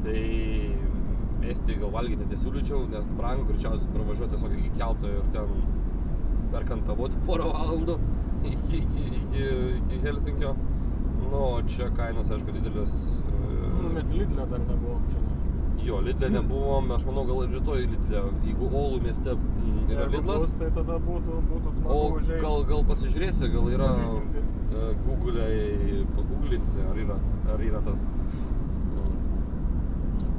Tai Estijai gal valgyti nesiūlyčiau, nes brangu, greičiausiai pravažiuoti tiesiog iki kelto ir ten perkant tavoti porą valandų iki Helsinkio. Nu, čia kainos, aišku, didelis. Mes Lidl'e dar nebuvom čia. Jo, Lidl'e nebuvom, aš manau, gal rytoj Lidl'e, jeigu Olų mieste yra Lidlas. Tai tada būtų smagu užėjti. O gal pasižiūrėsi, gal yra paguglinsi, ar yra tas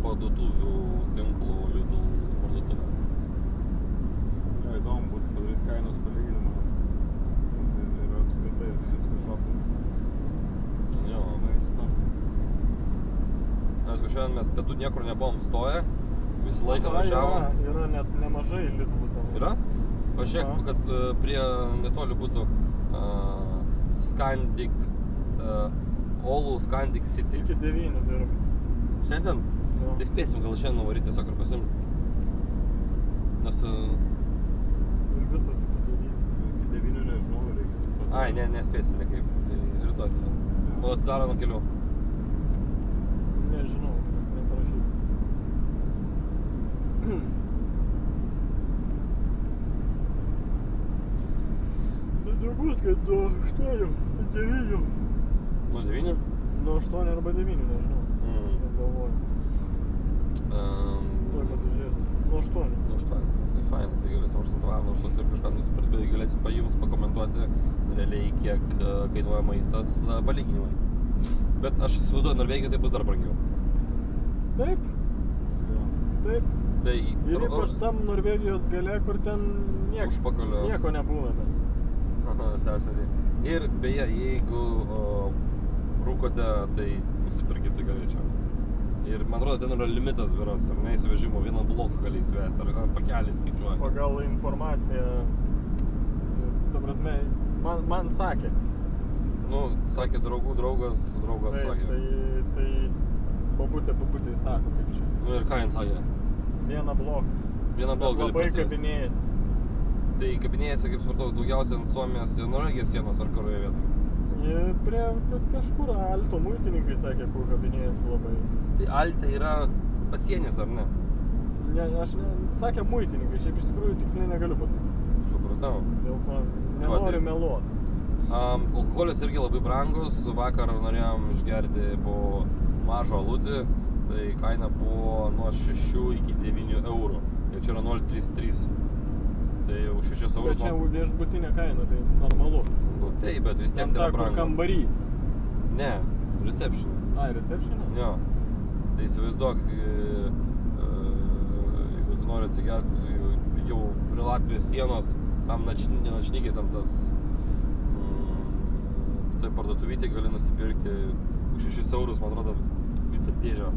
parduotuvių tinklų Lidl parduotuvė. Jo, įdomu būtų padaryti kainos palyginimą ir apskritai apsišopinti. Jo. Maisto. Aišku, šiandien mes pietų niekur nebuvom stoję, visą laiką važiavom. Yra net nemažai Lidl'ų ten. Yra? Pažiūrėk, kad prie netoli būtų Scandic, Olų Scandic City. Iki 9 dirba. Šiandien? Jo. Tai spėsim gal šiandien nuvaryti tiesiog ir pasimti. Nes... Ir visos iki 9. Iki 9 nežinau, reikia. Ai, nespėsim niekaip. Tai rytoj tada. O atsidaro nuo kelių. Nežinau, neparašyk. Tai turbūt, kad nuo 8, 9. Nuo 9? Nuo 8 arba 9, nežinau. Galvoju. Tuoj pasižiūrėsiu. Nuo 8. Nuo 8. Tai fain, tai galėsim 8 valandą užsukti ir kažką nusipirkti, galėsim jums pakomentuoti realiai, kiek kainuoja maistas palyginimai. Bet aš įsivaizduoju, Norvegijoje tai bus dar brangiau. Taip. Taip. Tai Ir ypač tam Norvegijos gale, kur ten nieko nebūna. Aha, sesarį. Ir beje, jeigu rūkote, tai nusipirkit cigarečių. Ir man atrodo, ten yra limitas berods, ar ne, įsivežimo, vieną bloką gali įsivesti, ar pakelį skaičiuoja. Pagal informaciją, ta prasme, man sakė. Nu, sakė draugas sakė. Tai babutė sako, kaip čia. Nu ir ką jin sakė? Vieną bloką. Vieną bloką gali labai kabinėjasi. Tai kabinėjasi, kaip supratau, daugiausiai ant Suomijos ir Norvegijos sienos, ar kurioje vietoje? Prie kažkur Alto muitininkai sakė, kur kabinėjasi labai. Tai Alte yra pasienis, ar ne? Sakė muitininkai, šiaip iš tikrųjų tiksliai negaliu pasakyti. Supratau. Dėl to nenoriu meluoti. Alkoholis irgi labai brangus, vakar norėjom išgerti po mažo alutį, tai kaina buvo nuo 6 iki 9 eurų. Ir čia yra 0,33. Tai jau 6 eurų. Bet čia viešbutinė kaina, tai normalu. Nu taip, bet vis tiek tai yra brangu. Kambarį. Ne, reception. Ai, reception? Jo. Tai įsivaizduok, jeigu tu nori atsigerti jau prie Latvijos sienos, tam načnykiai, tam tas tai parduotuvytė gali nusipirkti už 6 eurus, man atrodo, visą dėžę.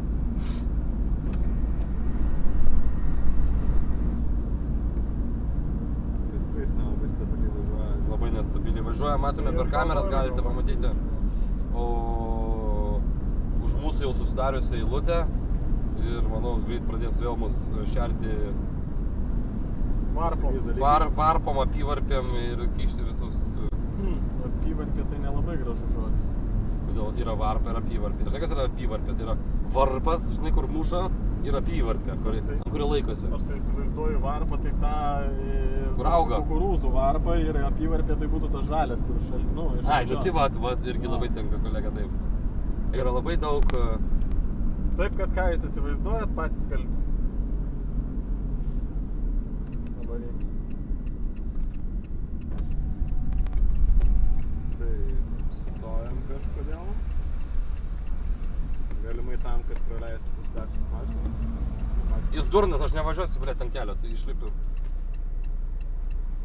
Tikrai nelabai stabiliai važiuoja. Labai nestabiliai važiuoja, matome per kameras, galite pamatyti. O už mūsų jau susidariusi eilutė ir manau, greit pradės vėl mus šerti varpom, apyvarpėm ir kišti visus. Apyvarpė tai nelabai gražus žodis. Kodėl yra varpa ir apyvarpė? Žinai, kas yra apyvarpė? Tai yra varpas, žinai, kur muša, ir apyvarpė, kuri laikosi. Aš tai įsivaizduoju varpą, tai tą kur auga kukurūzų varpą ir apyvarpė tai būtų tas žalias, kur šalia. Ai, tai vat, irgi labai tinka, kolega, taip. Yra labai daug... Taip, kad ką jūs įsivaizduojat, patys galite. Kažkodėl. Galimai tam, kad praleistų susidarčius mašinas. Jis durnas, aš nevažiuosiu, blėt, ant kelio, tai išlipiu.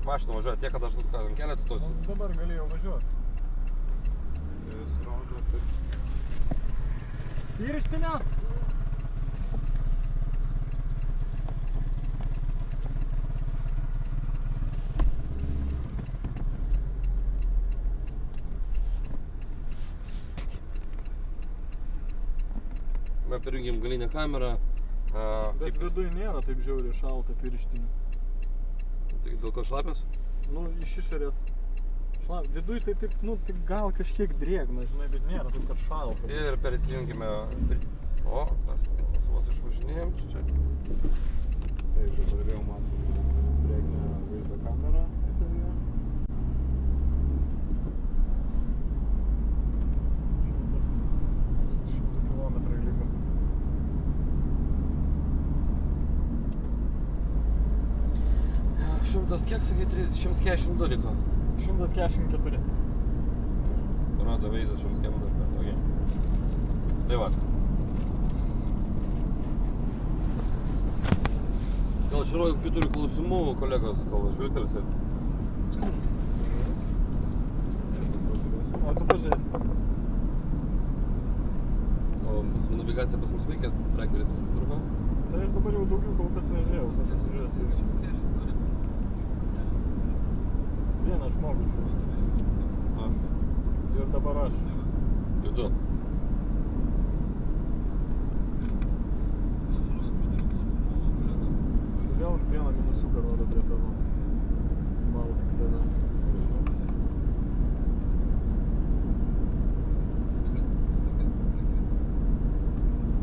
Mašina važiuoja tiek, kad aš ant kelio atsistosiu. Dabar galėjau važiuoti. Jis rodo, kad... Pirštinės! Mes perjungėm galinę kamerą. Bet viduj nėra taip žiauriai šalta pirštinių. Tai dėl ko šlapias? Nu, iš išorės šlapias. Viduj tai taip, nu, tai gal kažkiek drėgna, žinai, bet nėra taip, kad šalta. Ir persijungime... O, tas 100 kiek sakai, 142 liko. 144. Rado veizas 142, okay. Tai va. Gal žiūrovai, kokių turi klausimų, kolegos, gal žvilgtelsit? O tu pažiūrėsi. O navigacija pas mus veikia, trackeris viskas truko? Tai aš dabar jau daugiau kol kas nežiūrėjau, tai pasižiūrėsiu. Vieną žmogų žiūrėjau. Aš. Ir dabar aš. Judu. Vėl vieną minusiuką rodo prie tavo. Mano tik tada.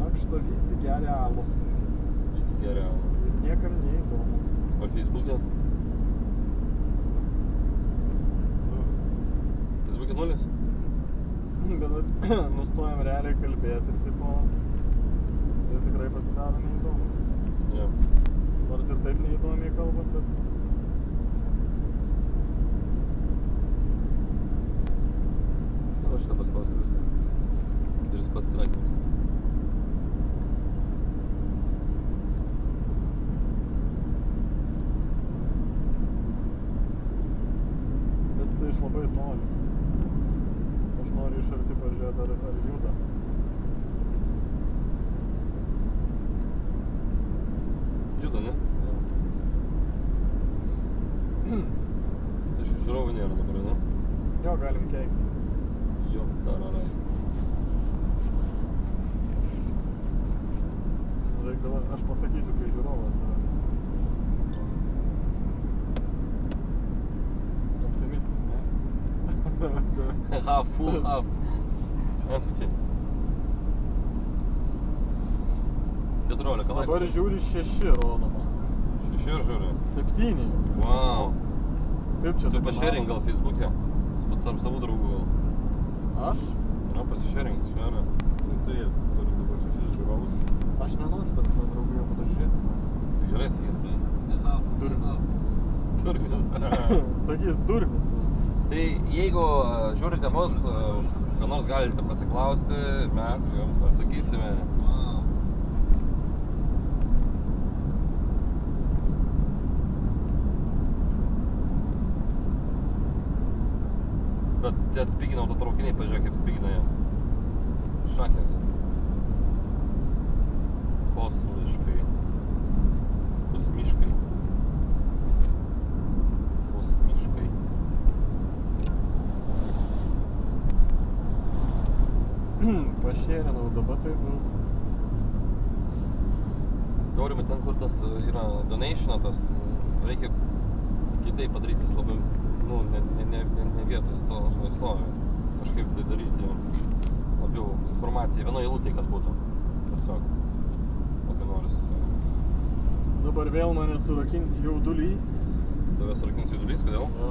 Tak što visi geria alų. Visi geria. Ir niekam neįdomu. O Facebook'e? Facebook'e 0? Bet nustojam realiai kalbėti ir tipo... Ir tikrai pasidaro neįdomus. Jo. Nors ir taip neįdomiai kalbant, bet... Aš šitą paspausiu viską. Ir jis pats trackeris. Bet jisai iš labai toli. Aš noriu iš arti pažiūrėti, ar juda. Juda, ne? Tai šių žiūrovų nėra dabar, ne? Jo, galim keiktis. Jo, tararai. Žiūrėk, dabar aš pasakysiu, kai žiūrovas yra. Optimistas, ne? Half, full half. Empty. 14 Dabar laikų. žiūri 6 rodoma. 6 ir žiūri. 7. Wow. Kaip čia Tu taip pašėrink gal Facebook'e. Pats tarp savų draugų gal. Aš? Na, pasišėrink, šėra. Nu tai turi dabar 6 žiūrovus. Aš nenoriu tarp savo draugų, jau pažiūrėsime. Tai gerai, sakys, tai. Durnis. Turkis. Sakys durnis. Tai jeigu žiūrite mus, ką nors galite pasiklausti, mes jums atsakysime. Bet tie spigina autotraukiniai, pažiūrėk, kaip spigina jie. Šakės. Kosmiškai. Kosmiškai. Kosmiškai. Pašėrinau, dabar tai bus. Aurimai, ten kur tas yra donation, tas reikia kitaip padaryti, jis labai, nu, ne vietoj stovi. Kažkaip tai daryti labiau informaciją, vienoje eilutėje, kad būtų. Tiesiog. Kokį nors. Dabar vėl mane surakins jaudulys. Tave surakins jaudulys, kodėl? Jo.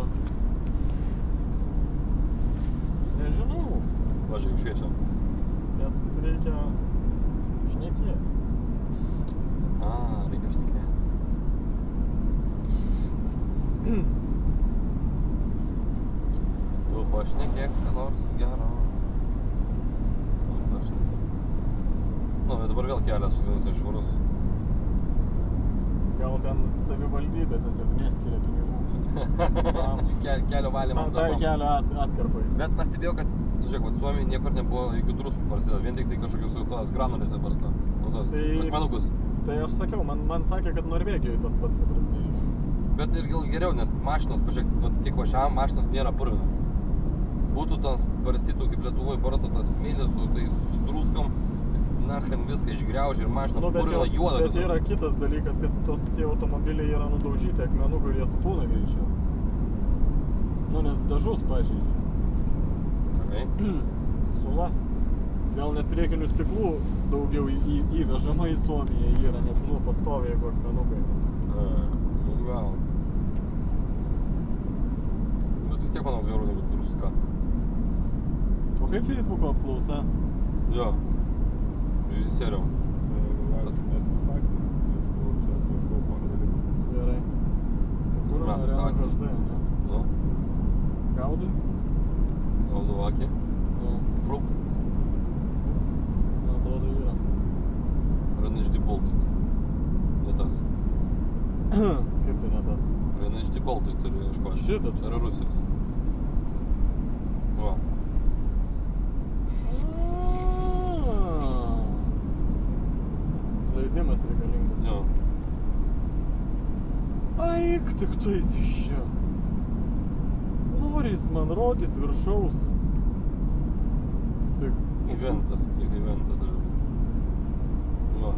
Nežinau, Važiai, kaip šviečia. nes reikia šnekėti. Reikia šnekėti. Tu pašnekėk, ką nors gero. Nu, bet dabar vėl kelias švarus. Gal ten savivaldybė tiesiog neskiria pinigų. Kelio valymo Tai darbams. kelio atkarpai. Bet pastebėjau, kad, žiūrėk, vat Suomijoje niekur nebuvo jokių druskų prasideda, vien tik tai kažkokius tos granulėse barsta. Nu, tos akmenukus. Tai aš sakiau, man sakė, kad Norvegijoje tas pats, ta prasme. Bet ir gal geriau, nes mašinos, pažiūrėk, vat kiek važiavom, mašinos nėra purvina. Būtų tas barstytų, kaip Lietuvoje barsto tas smėlis su druskom, nachan viską išgriaužia ir mašina purvina juoda. Bet yra kitas dalykas, kad tie automobiliai yra nudaužyti akmenukų ir jie supūna greičiau. Nu, nes dažus pažeidžia. Sakai? Sula. Gal net priekinių stiklų daugiau įvežama į Suomiją yra, nes nu pastoviai jeigu akmenukai. Nu gal. Bet vis tiek manau geriau negu druska. O kaip Facebook'o apklausa? Jo. Režisieriau. Gerai. Kur Užmesk. Kaip tai ne tas? Viena iš Tikol tai turi ieškoti. Šitas? Čia yra Rusijos. Va. Leidimas reikalingas. Jo. Aik, tik tais iš čia. Nori jis man rodyt viršaus. Tik. Eventas, tik eventą turi. Va.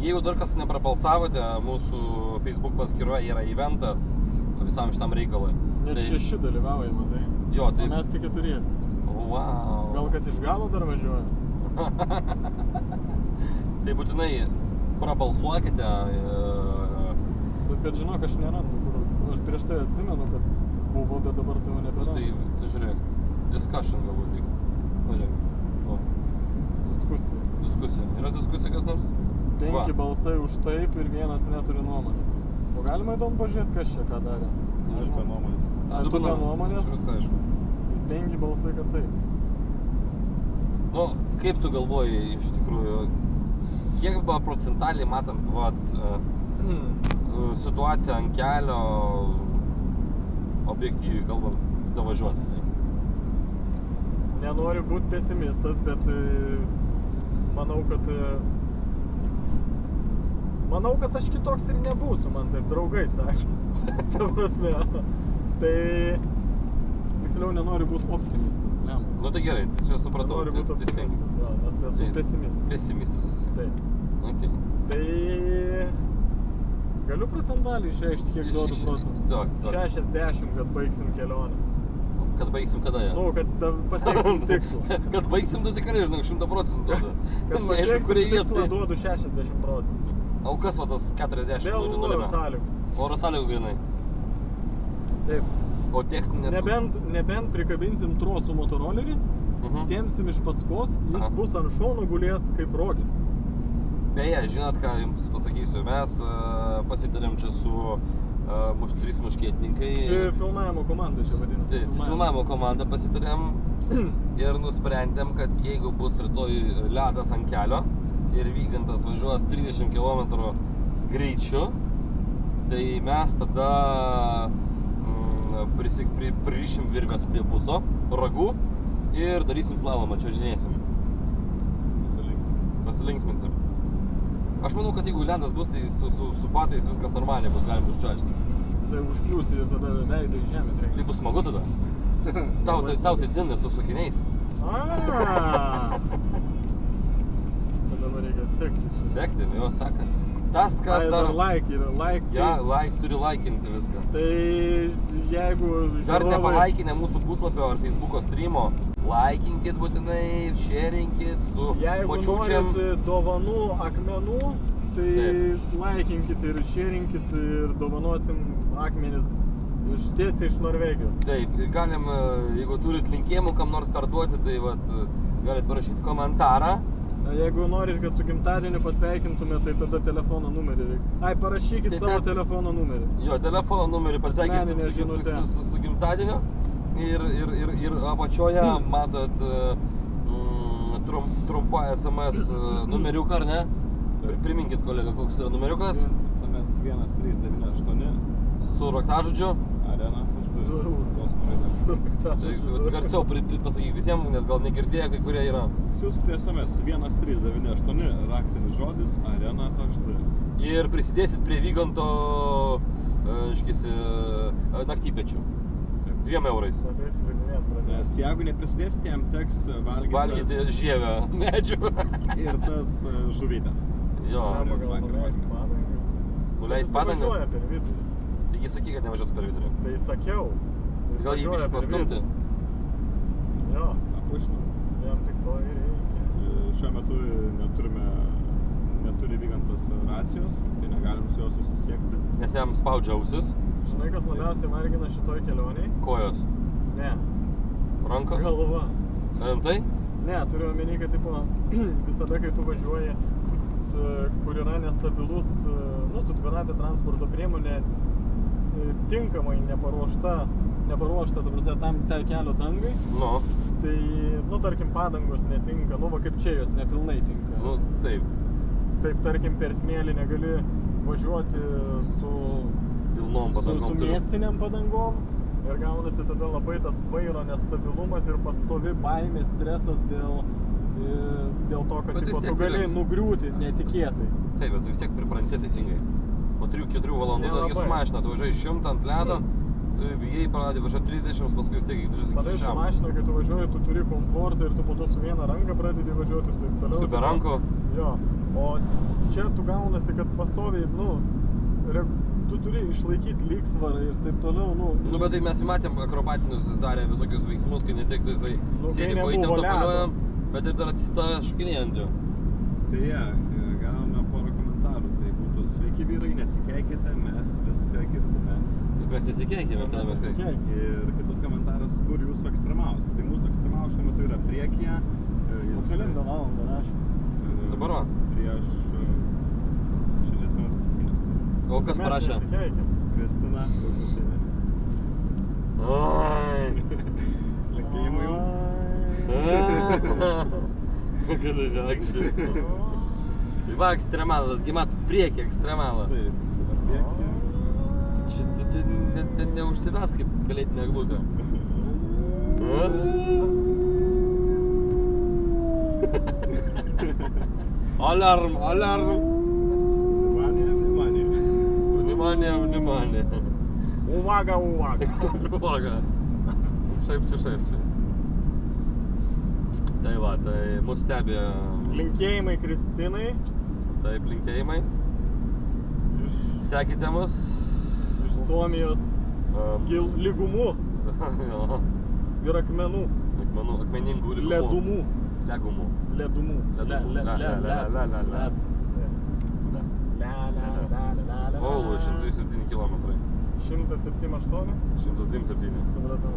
Jeigu dar kas neprabalsavote, mūsų Facebook paskyroje yra eventas visam šitam reikalui. Net Tai- 6 dalyvauja, matai. Jo, O tai... mes tik 4. Wow. Gal kas iš galo dar važiuoja? Tai būtinai prabalsuokite. Bet žinok, aš nerandu, kur. Aš prieš tai atsimenu, kad buvo, bet dabar tai jau Tai, neberandu. tai žiūrėk, discussion galbūt tik. Važiuok. O, Diskusija. diskusija. Yra diskusija kas nors? 5 balsai už taip ir vienas neturi nuomonės. O galima įdomu pažiūrėti, kas čia ką darė. Aš be nuomonės. A, tu be nuomonės? Čia visai aišku. 5 balsai, kad taip. Nu, kaip tu galvoji iš tikrųjų, kiek buvo procentaliai matant situaciją ant kelio, objektyviai kalbant, davažiuos jisai? Nenoriu būti pesimistas, bet manau, kad aš kitoks ir nebūsiu, man taip draugai sakė. Ta prasme. Tai tiksliau nenoriu būti optimistas, blem. Nu tai gerai, tai čia supratau. Nenoriu būti optimistas, va, nes esu Tai- pesimistas. Pesimistas esi. Taip. Okay. Tai galiu procentaliai išreikšti, kiek duodu procentų. Duok. 60, kad baigsim kelionę. Kad baigsim kada ją? Nu, kad pasieksim tikslą. Kad baigsim, tu tikrai, žinok, 100% duodu. Kad Neaišku, pasieksim kuriai tikslą vietoj. duodu 60%. O kas va tas 40 Dėl oro nulėmė? sąlygų. Oro sąlygų grinai. Taip. O techninės... Nebent prikabinsim trosų motorolerį, tempsim iš paskos, jis Aha. bus ant šono gulės kaip rogis. Beje, žinot ką jums pasakysiu, mes pasitarėm čia su trys muškietininkai. Filmavimo komanda čia vadinasi. Filmavimo komanda pasitarėm ir nusprendėm, kad jeigu bus rytoj ledas ant kelio ir Vygantas važiuos 30 km greičiu, tai mes tada pririšim virves prie buso, ragų ir darysim slalomą, čiuožinėsim. Pasilinksminsim. Aš manau, kad jeigu ledas bus, tai su batais viskas normaliai bus, galim užčiuožti. Tai užkliūsi ir tada veidą į žemę Tai trenksi. bus smagu tada. Tau tai dzin, su sakiniais. Čia dabar reikia sekti. Sekti, jo, seka. Tas, kas Ai, dar... dar like. Ja, turi laikinti viską. Tai jeigu Dar nepalaikinę mūsų puslapio ar Facebooko streamo, laikinkit būtinai, sharingkit su Jeigu pačiučiam. norit dovanų akmenų, tai Taip. laikinkit ir sharingkit ir dovanosim akmenis tiesiai iš Norvegijos. Taip, galim, jeigu turit linkėjimų kam nors perduoti, tai vat, galit parašyti komentarą. Jeigu norit, kad su gimtadieniu pasveikintume, tai tada telefono numerį reikia. Ai, parašykit Tai savo ten- telefono numerį. Jo, telefono numerį pasveikinsim Asmeninė žinutė. su gimtadieniu. Ir apačioje matot trumpą SMS numeriuką, ar ne? Priminkit, kolega, koks yra numeriukas SMS 1398 su raktažodžiu. Arena. 2 eurų. Tos praeitės. Tai garsiau pasakyk visiems, nes gal negirdėjo, kai kurie yra. Siųskite SMS 1398 raktinis žodis Arena HD. Ir prisidėsit prie Vyganto naktypečių. 2 eurais. Tai slignėt pradės. Nes jeigu neprisidėsite, jam teks Valgyti žievę medžių. ir tas žuvytės. Jo, Arba gal vakar nuleist mąstėm. padangas. nuleis Jis padangą. važiuoja per vidurį. Taigi sakyk, kad nevažiuotų per vidurį. Tai sakiau. Jis Gal jį važiuoja biškį per pastumti. vidurį. Jo, Apušinam. jam tik to ir reikia. Šiuo metu neturi Vygantas racijos, tai negalim su juo susisiekti. Nes jam spaudžia ausis, Žinai, kas labiausiai vargina šitoj kelioniai? kojos, Ne. rankos. Galva. Rimtai? Ne, turiu omeny, kad tipo, visada, kai tu važiuoji, kur yra nestabilus, sutvirata transporto priemonė, tinkamai neparuošta, ta prasme, tam tai kelio dangai, Nu, tai, tarkim, padangos netinka, va kaip čia jos nepilnai tinka. nu taip. taip tarkim per smėlį negali važiuoti su Pilnom padangom turiu. miestiniam padangom ir gaunasi tada labai tas vairo nestabilumas ir pastovi baimė, stresas dėl to, kad Bet vis tipo, tiek tu gali turi- nugriūti netikėtai. Taip, bet tu vis tiek pripranti teisingai. Po 3-4 valandų Nelabai. netgi su mašina, tu važiuoji 100 ant ledo, tu bijai pradedi važiuoti 30, paskui vis tiek Matai, su mašina, kai tu važiuoji, tu turi komfortą ir tu po to su viena ranka pradedi važiuoti ir taip toliau. Su be rankų. Jo, o čia tu gaunasi, kad pastoviai, tu turi išlaikyti lygsvarą ir taip toliau, Nu, bet tai mes matėm akrobatinius, jis darė visokius veiksmus, kai ne tik tai jisai Nu, kai sėdi nebuvo kojytėm ledo. tapaliuojam, bet ir dar atsistojęs šokinėja ant jų. Beje, gavome porą komentarų, tai būtų sveiki vyrai, nesikeikite, mes viską girdime. Bet mes nesikeikėme, kada mes kai. Ir kitas komentaras, kur jūsų ekstremalas. Tai mūsų ekstremalas šiuo metu yra priekyje. Po kelintą valandą rašė. Dabar va. Prieš 6 minutės 7. O kas Mes parašė? nesikeikiam. Kristina Rukusinė. Oi. Linkėjimai jums. Kada žakščiai. Tai va, ekstremalas, gi mat priekį ekstremalas. Taip, jis yra priekyje. Čia neužsives kaip kalėdinė eglutė. Alarm, alarm! Внимание, внимание. Внимание, внимание. Uvaga, uvaga. Uvaga. Šaipčiai. Tai va, tai mus stebi. Linkėjimai Kristinai Taip, linkėjimai. Sekite mus. iš Suomijos lygumų Jo, ir akmenų. akmeningų lygumų. Ledumų. Legumų. Ledumų. O, 107 kilometrai. 107-8? 107. Supratau.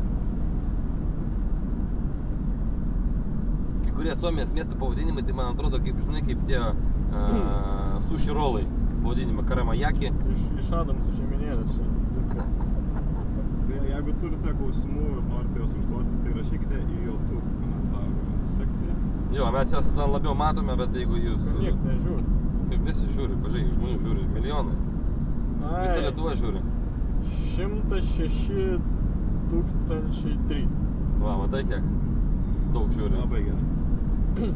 Kai kurie Suomijos miestų pavadinimai, tai man atrodo, kaip, žinai, kaip tie sushi rolai. Pavadinimai Karamajaki. Iš Adamsų šeiminėlės čia viskas. Beje, jeigu turite klausimų ir norite juos užduoti, tai rašykite į YouTube komentarų sekciją. Jo, mes jas ten labiau matome, bet jeigu jūs... Niekas nežiūri. Kaip visi žiūri, pažiūrėk, žmonių žiūri, milijonai. Visa Lietuva žiūri. 106 003. Va, matai kiek? Daug žiūri. Labai gerai.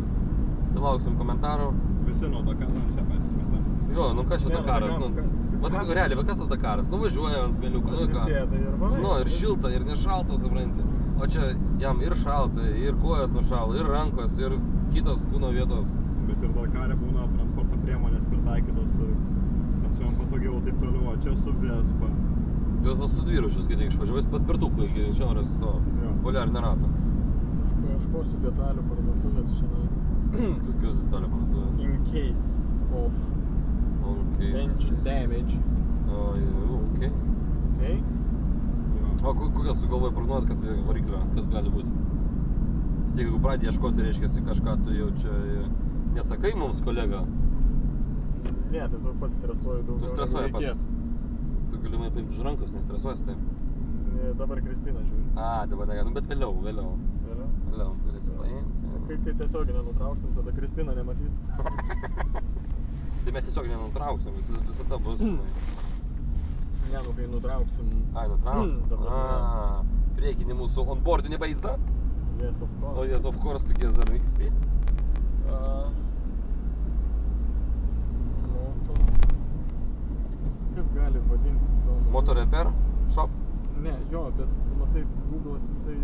Tai lauksim komentarų. Visi nuo Dakaro čia persimeta. Jo, nu kas čia Nėra Dakaras? Nu, Dakaro. vat, realiai, va kas tas Dakaras? Nu važiuoja ant smėliuko, nu ką? Atsisėda ir varai. Nu ir šilta, ir nešalta, supranti. O čia jam ir šalta, ir kojas nušalo, ir rankos, ir kitos kūno vietos. Bet ir Dakare būna transporto priemonės pritaikytos, kad su jom patogiau taip toliau, o čia su Vespa. Jos su dviračiu skaitai išvažiavai paspirtuku iki šiaurės to Jo. poliarinio rato. Aš paieškosiu detalių parduotuvės šiandien. Kokius detalio parduotuvės? In case of engine damage. Okay. Okay? O kokias tu galvoji prognozes, kad variklio, kas gali būti? Vis tiek, jeigu pradėjai ieškoti, reiškia, kažką tu jau čia nesakai mums, kolega. Ne, tiesiog pats stresuoju daugiau. Tu stresuoji negu pats. reikėtų. Tu gali mane paimti už rankos, nestresuosi taip. Dabar Kristina žiūri. Dabar negali, nu bet vėliau. Vėliau? Vėliau galėsi paimti. Kai tiesiogiai nenutrauksim, tada Kristina nematys. Tai mes tiesiog nenutrauksim, visada bus. Ne, nu kai nutrauksim. Nutrauksim. Ta prasme. Priekinį mūsų onboardinį vaizdą. Yes, of course. Oh yes, of course, together XP. Moto. Kaip gali vadintis įdomu? Moto repair shop. Ne, jo, bet matai, Google'as jisai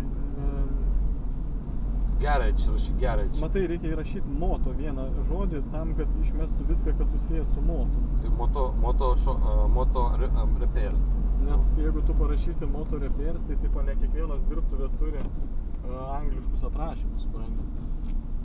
Garage, rašyk garage. Matai, reikia įrašyti moto vieną žodį tam, kad išmestų viską, kas susijęs su moto. Moto repairs. Nes jeigu tu parašysi moto repairs, tai tipo ne kiekvienos dirbtuvės turi angliškus aprašymus, supranti.